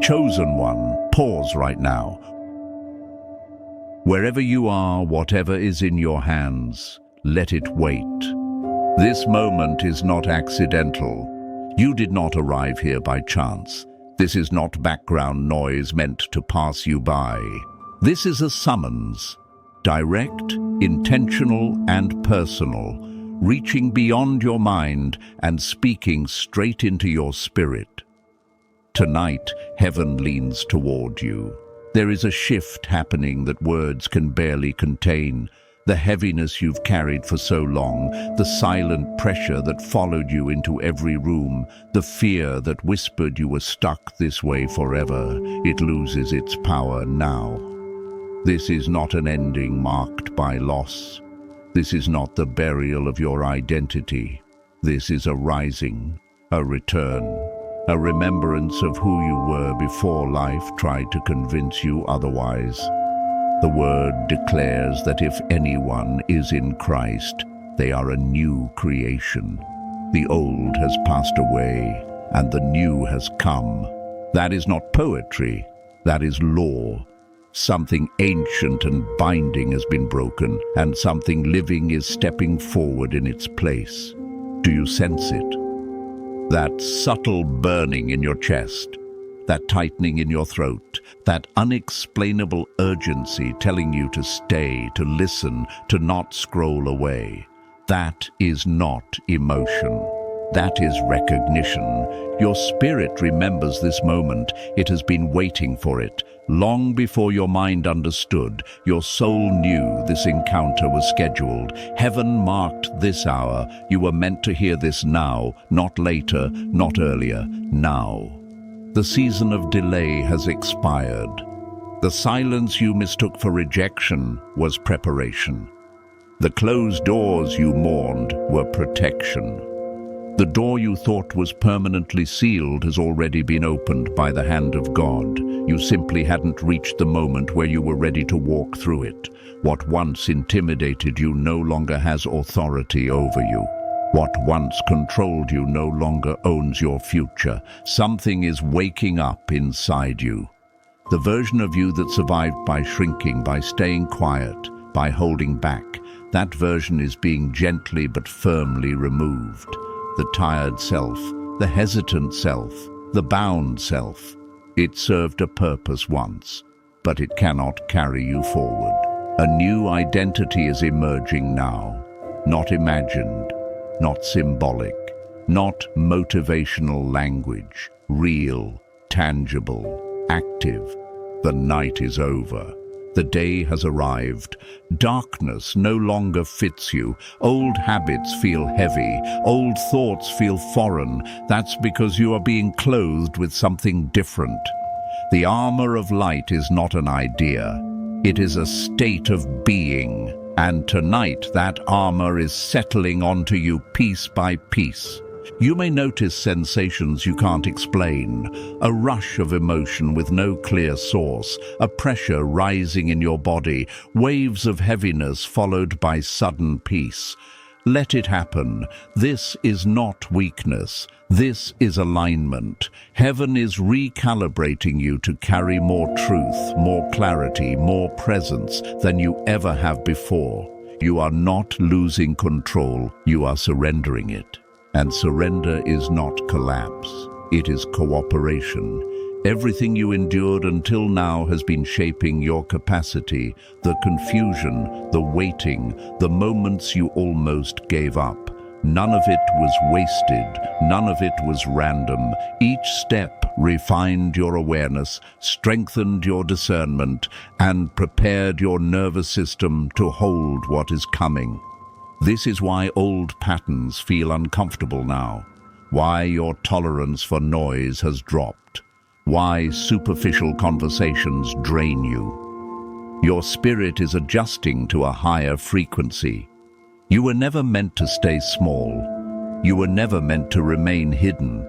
Chosen one, pause right now. Wherever you are, whatever is in your hands, let it wait. This moment is not accidental. You did not arrive here by chance. This is not background noise meant to pass you by. This is a summons, direct, intentional, and personal, reaching beyond your mind and speaking straight into your spirit. Tonight, heaven leans toward you. There is a shift happening that words can barely contain. The heaviness you've carried for so long, the silent pressure that followed you into every room, the fear that whispered you were stuck this way forever, it loses its power now. This is not an ending marked by loss. This is not the burial of your identity. This is a rising, a return, a remembrance of who you were before life tried to convince you otherwise. The Word declares that if anyone is in Christ, they are a new creation. The old has passed away, and the new has come. That is not poetry, that is law. Something ancient and binding has been broken, and something living is stepping forward in its place. Do you sense it? That subtle burning in your chest, that tightening in your throat, that unexplainable urgency telling you to stay, to listen, to not scroll away. That is not emotion. That is recognition. Your spirit remembers this moment. It has been waiting for it. Long before your mind understood, your soul knew this encounter was scheduled. Heaven marked this hour. You were meant to hear this now, not later, not earlier, now. The season of delay has expired. The silence you mistook for rejection was preparation. The closed doors you mourned were protection. The door you thought was permanently sealed has already been opened by the hand of God. You simply hadn't reached the moment where you were ready to walk through it. What once intimidated you no longer has authority over you. What once controlled you no longer owns your future. Something is waking up inside you. The version of you that survived by shrinking, by staying quiet, by holding back, that version is being gently but firmly removed. The tired self, the hesitant self, the bound self. It served a purpose once, but it cannot carry you forward. A new identity is emerging now, not imagined, not symbolic, not motivational language, real, tangible, active. The night is over. The day has arrived. Darkness no longer fits you. Old habits feel heavy. Old thoughts feel foreign. That's because you are being clothed with something different. The armor of light is not an idea. It is a state of being. And tonight that armor is settling onto you piece by piece. You may notice sensations you can't explain, a rush of emotion with no clear source, a pressure rising in your body, waves of heaviness followed by sudden peace. Let it happen. This is not weakness. This is alignment. Heaven is recalibrating you to carry more truth, more clarity, more presence than you ever have before. You are not losing control. You are surrendering it. And surrender is not collapse. It is cooperation. Everything you endured until now has been shaping your capacity, the confusion, the waiting, the moments you almost gave up. None of it was wasted. None of it was random. Each step refined your awareness, strengthened your discernment, and prepared your nervous system to hold what is coming. This is why old patterns feel uncomfortable now, why your tolerance for noise has dropped, why superficial conversations drain you. Your spirit is adjusting to a higher frequency. You were never meant to stay small. You were never meant to remain hidden.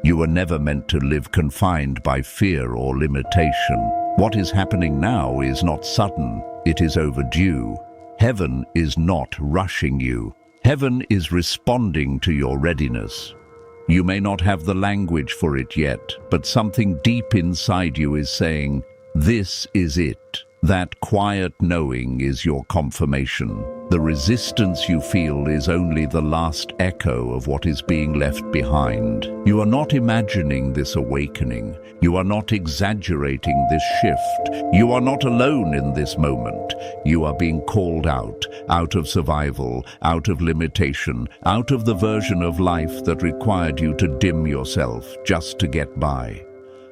You were never meant to live confined by fear or limitation. What is happening now is not sudden, it is overdue. Heaven is not rushing you. Heaven is responding to your readiness. You may not have the language for it yet, but something deep inside you is saying, "This is it." That quiet knowing is your confirmation. The resistance you feel is only the last echo of what is being left behind. You are not imagining this awakening. You are not exaggerating this shift. You are not alone in this moment. You are being called out of survival, out of limitation, out of the version of life that required you to dim yourself just to get by.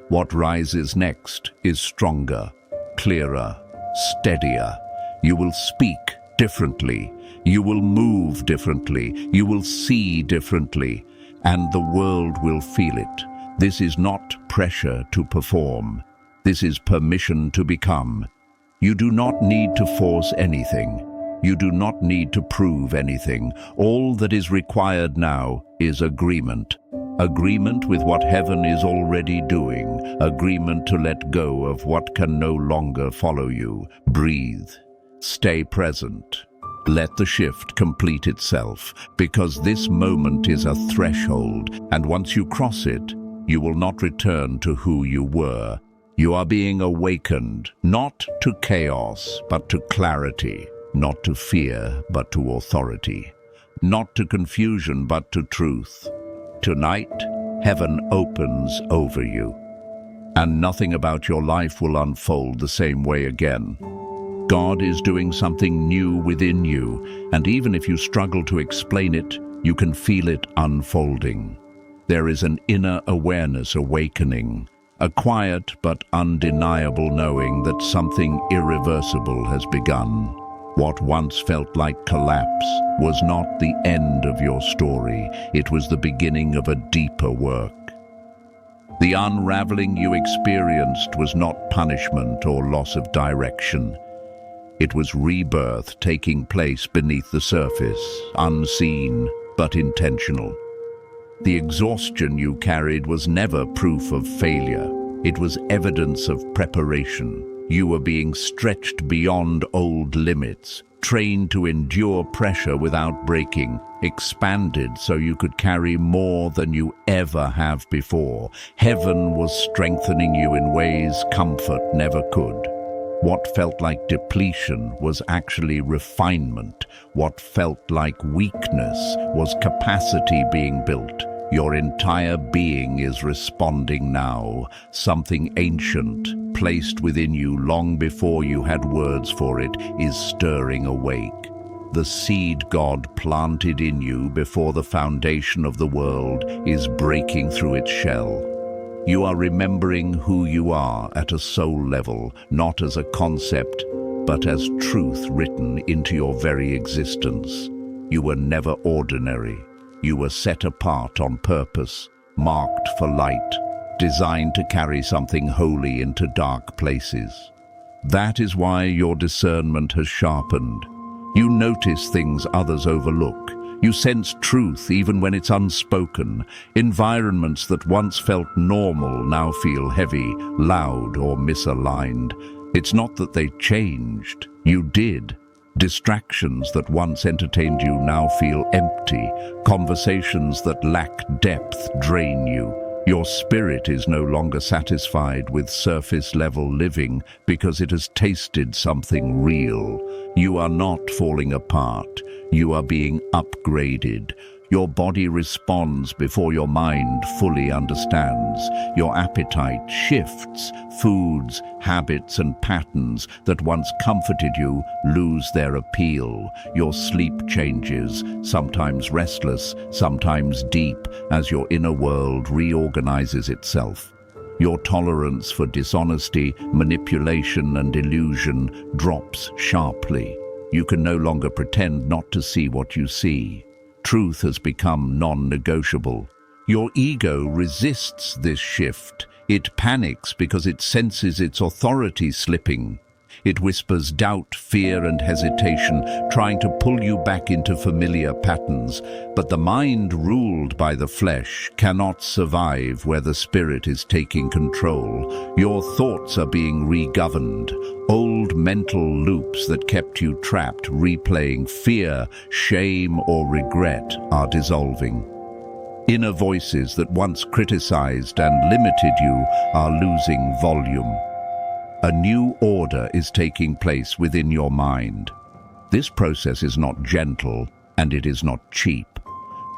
What rises next is stronger, clearer, steadier. You will speak differently. You will move differently. You will see differently. And the world will feel it. This is not pressure to perform. This is permission to become. You do not need to force anything. You do not need to prove anything. All that is required now is agreement. Agreement with what heaven is already doing. Agreement to let go of what can no longer follow you. Breathe. Stay present. Let the shift complete itself, because this moment is a threshold, and once you cross it, you will not return to who you were. You are being awakened, not to chaos, but to clarity. Not to fear, but to authority. Not to confusion, but to truth. Tonight, heaven opens over you, and nothing about your life will unfold the same way again. God is doing something new within you, and even if you struggle to explain it, you can feel it unfolding. There is an inner awareness awakening, a quiet but undeniable knowing that something irreversible has begun. What once felt like collapse was not the end of your story. It was the beginning of a deeper work. The unraveling you experienced was not punishment or loss of direction. It was rebirth taking place beneath the surface, unseen but intentional. The exhaustion you carried was never proof of failure. It was evidence of preparation. You were being stretched beyond old limits, trained to endure pressure without breaking, expanded so you could carry more than you ever have before. Heaven was strengthening you in ways comfort never could. What felt like depletion was actually refinement. What felt like weakness was capacity being built. Your entire being is responding now. Something ancient, placed within you long before you had words for it, is stirring awake. The seed God planted in you before the foundation of the world is breaking through its shell. You are remembering who you are at a soul level, not as a concept, but as truth written into your very existence. You were never ordinary. You were set apart on purpose, marked for light, designed to carry something holy into dark places. That is why your discernment has sharpened. You notice things others overlook. You sense truth even when it's unspoken. Environments that once felt normal now feel heavy, loud, or misaligned. It's not that they changed. You did. Distractions that once entertained you now feel empty. Conversations that lack depth drain you. Your spirit is no longer satisfied with surface-level living because it has tasted something real. You are not falling apart. You are being upgraded. Your body responds before your mind fully understands. Your appetite shifts. Foods, habits, and patterns that once comforted you lose their appeal. Your sleep changes, sometimes restless, sometimes deep, as your inner world reorganizes itself. Your tolerance for dishonesty, manipulation, and illusion drops sharply. You can no longer pretend not to see what you see. Truth has become non-negotiable. Your ego resists this shift. It panics because it senses its authority slipping. It whispers doubt, fear, and hesitation, trying to pull you back into familiar patterns. But the mind ruled by the flesh cannot survive where the spirit is taking control. Your thoughts are being regoverned. Old mental loops that kept you trapped, replaying fear, shame, or regret are dissolving. Inner voices that once criticized and limited you are losing volume. A new order is taking place within your mind. This process is not gentle, and it is not cheap.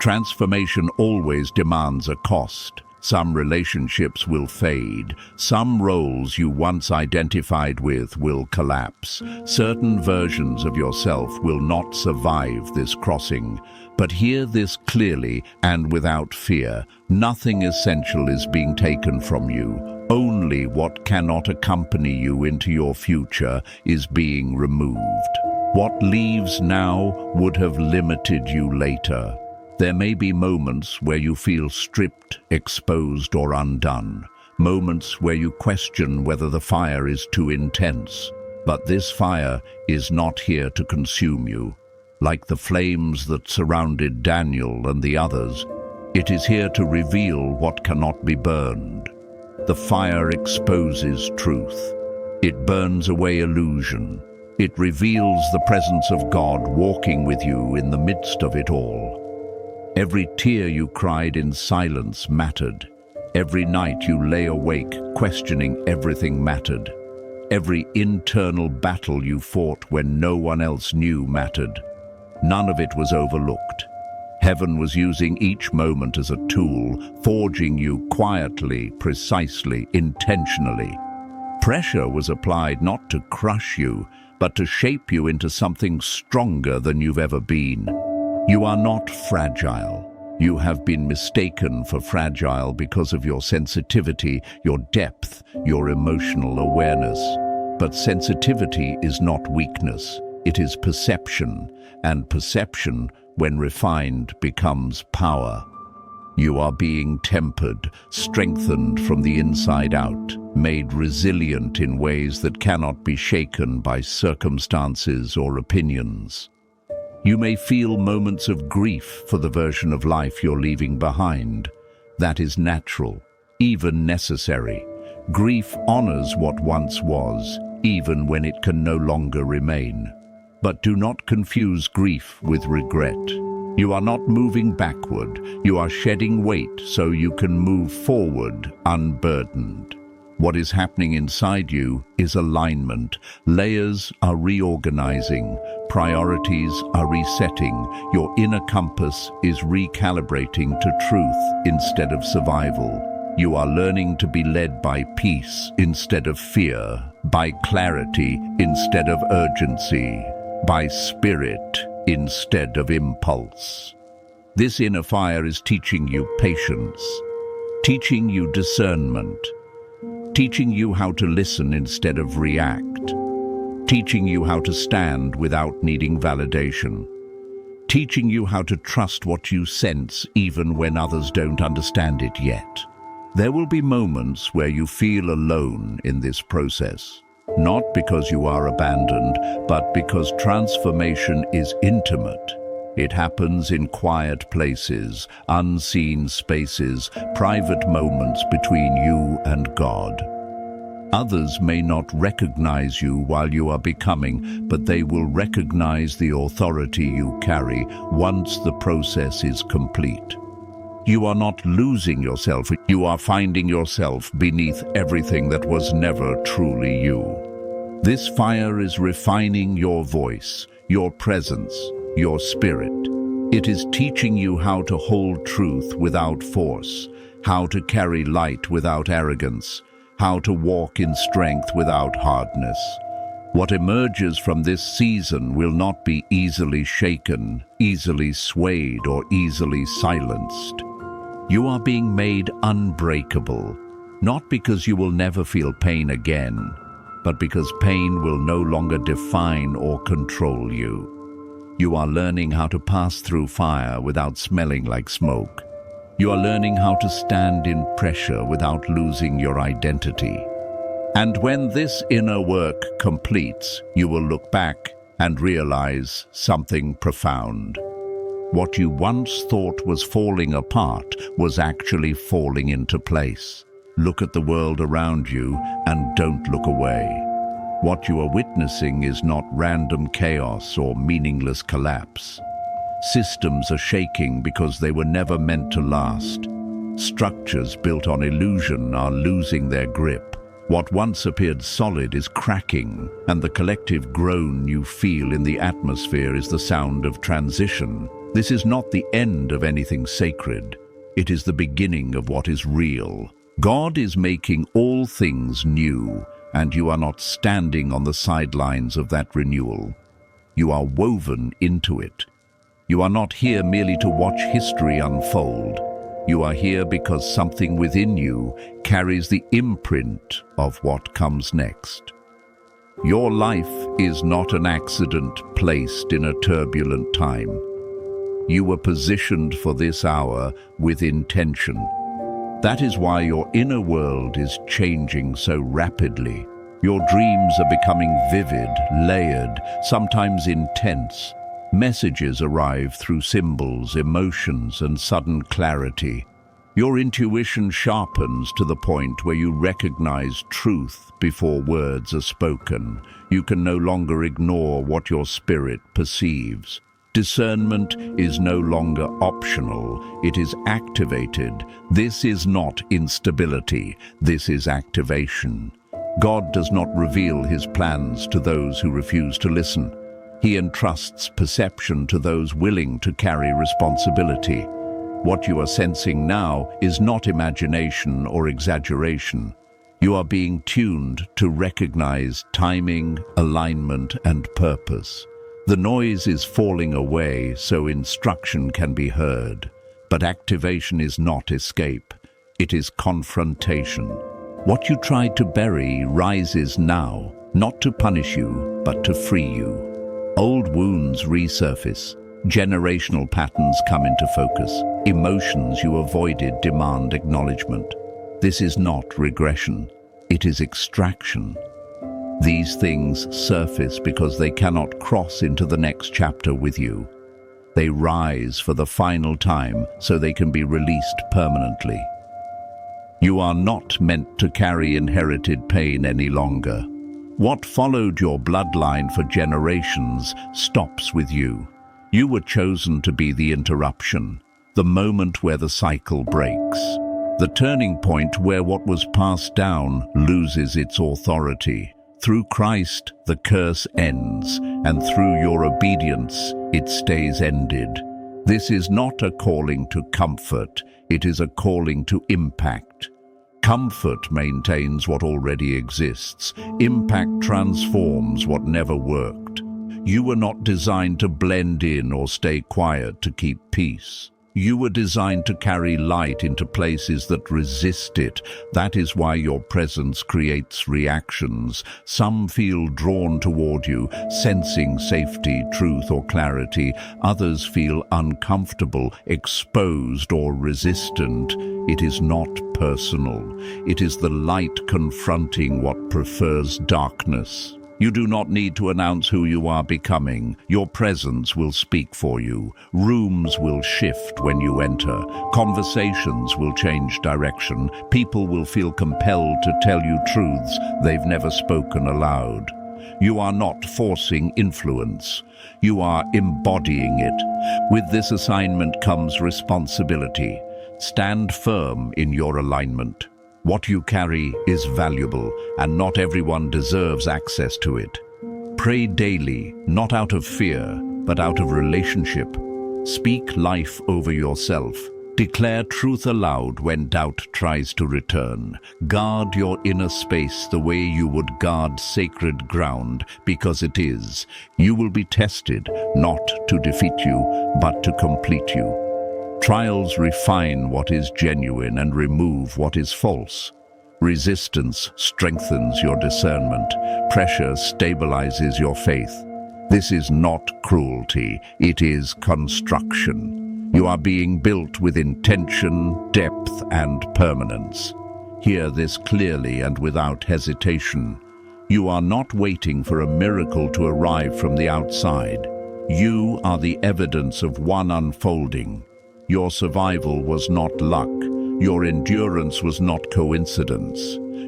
Transformation always demands a cost. Some relationships will fade. Some roles you once identified with will collapse. Certain versions of yourself will not survive this crossing. But hear this clearly and without fear. Nothing essential is being taken from you. Only what cannot accompany you into your future is being removed. What leaves now would have limited you later. There may be moments where you feel stripped, exposed, or undone. Moments where you question whether the fire is too intense. But this fire is not here to consume you. Like the flames that surrounded Daniel and the others, it is here to reveal what cannot be burned. The fire exposes truth. It burns away illusion. It reveals the presence of God walking with you in the midst of it all. Every tear you cried in silence mattered. Every night you lay awake, questioning everything mattered. Every internal battle you fought when no one else knew mattered. None of it was overlooked. Heaven was using each moment as a tool, forging you quietly, precisely, intentionally. Pressure was applied not to crush you, but to shape you into something stronger than you've ever been. You are not fragile. You have been mistaken for fragile because of your sensitivity, your depth, your emotional awareness. But sensitivity is not weakness. It is perception, and perception, when refined, becomes power. You are being tempered, strengthened from the inside out, made resilient in ways that cannot be shaken by circumstances or opinions. You may feel moments of grief for the version of life you're leaving behind. That is natural, even necessary. Grief honors what once was, even when it can no longer remain. But do not confuse grief with regret. You are not moving backward. You are shedding weight so you can move forward unburdened. What is happening inside you is alignment. Layers are reorganizing. Priorities are resetting. Your inner compass is recalibrating to truth instead of survival. You are learning to be led by peace instead of fear, by clarity instead of urgency, by spirit instead of impulse. This inner fire is teaching you patience, teaching you discernment, teaching you how to listen instead of react, teaching you how to stand without needing validation, teaching you how to trust what you sense even when others don't understand it yet. There will be moments where you feel alone in this process, not because you are abandoned, but because transformation is intimate. It happens in quiet places, unseen spaces, private moments between you and God. Others may not recognize you while you are becoming, but they will recognize the authority you carry once the process is complete. You are not losing yourself, you are finding yourself beneath everything that was never truly you. This fire is refining your voice, your presence, your spirit. It is teaching you how to hold truth without force, how to carry light without arrogance, how to walk in strength without hardness. What emerges from this season will not be easily shaken, easily swayed, or easily silenced. You are being made unbreakable, not because you will never feel pain again, but because pain will no longer define or control you. You are learning how to pass through fire without smelling like smoke. You are learning how to stand in pressure without losing your identity. And when this inner work completes, you will look back and realize something profound. What you once thought was falling apart was actually falling into place. Look at the world around you and don't look away. What you are witnessing is not random chaos or meaningless collapse. Systems are shaking because they were never meant to last. Structures built on illusion are losing their grip. What once appeared solid is cracking, and the collective groan you feel in the atmosphere is the sound of transition. This is not the end of anything sacred. It is the beginning of what is real. God is making all things new, and you are not standing on the sidelines of that renewal. You are woven into it. You are not here merely to watch history unfold. You are here because something within you carries the imprint of what comes next. Your life is not an accident placed in a turbulent time. You were positioned for this hour with intention. That is why your inner world is changing so rapidly. Your dreams are becoming vivid, layered, sometimes intense. Messages arrive through symbols, emotions, and sudden clarity. Your intuition sharpens to the point where you recognize truth before words are spoken. You can no longer ignore what your spirit perceives. Discernment is no longer optional, it is activated. This is not instability, this is activation. God does not reveal his plans to those who refuse to listen. He entrusts perception to those willing to carry responsibility. What you are sensing now is not imagination or exaggeration. You are being tuned to recognize timing, alignment, and purpose. The noise is falling away so instruction can be heard. But activation is not escape. It is confrontation. What you tried to bury rises now, not to punish you, but to free you. Old wounds resurface. Generational patterns come into focus. Emotions you avoided demand acknowledgement. This is not regression. It is extraction. These things surface because they cannot cross into the next chapter with you. They rise for the final time so they can be released permanently. You are not meant to carry inherited pain any longer. What followed your bloodline for generations stops with you. You were chosen to be the interruption, the moment where the cycle breaks, the turning point where what was passed down loses its authority. Through Christ, the curse ends, and through your obedience, it stays ended. This is not a calling to comfort, it is a calling to impact. Comfort maintains what already exists. Impact transforms what never worked. You were not designed to blend in or stay quiet to keep peace. You were designed to carry light into places that resist it. That is why your presence creates reactions. Some feel drawn toward you, sensing safety, truth, or clarity. Others feel uncomfortable, exposed, or resistant. It is not personal. It is the light confronting what prefers darkness. You do not need to announce who you are becoming. Your presence will speak for you. Rooms will shift when you enter. Conversations will change direction. People will feel compelled to tell you truths they've never spoken aloud. You are not forcing influence. You are embodying it. With this assignment comes responsibility. Stand firm in your alignment. What you carry is valuable, and not everyone deserves access to it. Pray daily, not out of fear, but out of relationship. Speak life over yourself. Declare truth aloud when doubt tries to return. Guard your inner space the way you would guard sacred ground, because it is. You will be tested, not to defeat you, but to complete you. Trials refine what is genuine and remove what is false. Resistance strengthens your discernment. Pressure stabilizes your faith. This is not cruelty, it is construction. You are being built with intention, depth, and permanence. Hear this clearly and without hesitation. You are not waiting for a miracle to arrive from the outside. You are the evidence of one unfolding. Your survival was not luck. Your endurance was not coincidence.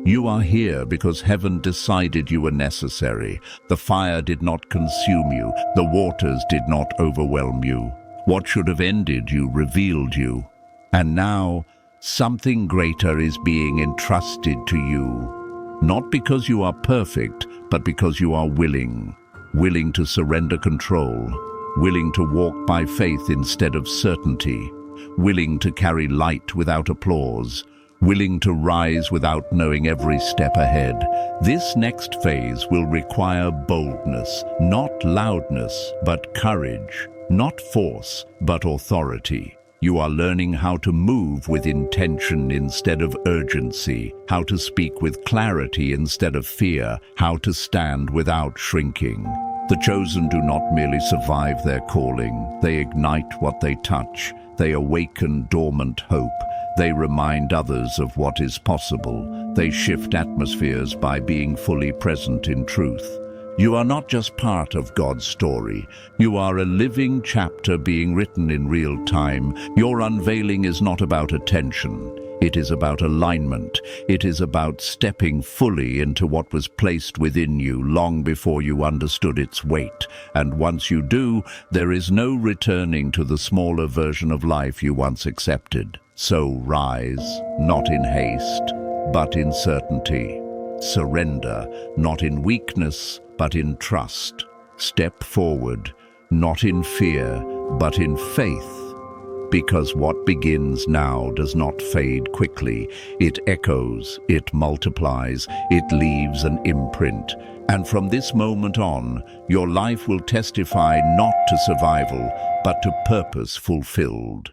You are here because heaven decided you were necessary. The fire did not consume you. The waters did not overwhelm you. What should have ended you revealed you. And now, something greater is being entrusted to you. Not because you are perfect, but because you are willing. Willing to surrender control. Willing to walk by faith instead of certainty. Willing to carry light without applause. Willing to rise without knowing every step ahead. This next phase will require boldness, not loudness, but courage. Not force, but authority. You are learning how to move with intention instead of urgency, how to speak with clarity instead of fear, how to stand without shrinking. The chosen do not merely survive their calling, they ignite what they touch. They awaken dormant hope. They remind others of what is possible. They shift atmospheres by being fully present in truth. You are not just part of God's story. You are a living chapter being written in real time. Your unveiling is not about attention. It is about alignment. It is about stepping fully into what was placed within you long before you understood its weight. And once you do, there is no returning to the smaller version of life you once accepted. So rise, not in haste, but in certainty. Surrender, not in weakness, but in trust. Step forward, not in fear, but in faith. Because what begins now does not fade quickly. It echoes, it multiplies, it leaves an imprint. And from this moment on, your life will testify not to survival, but to purpose fulfilled.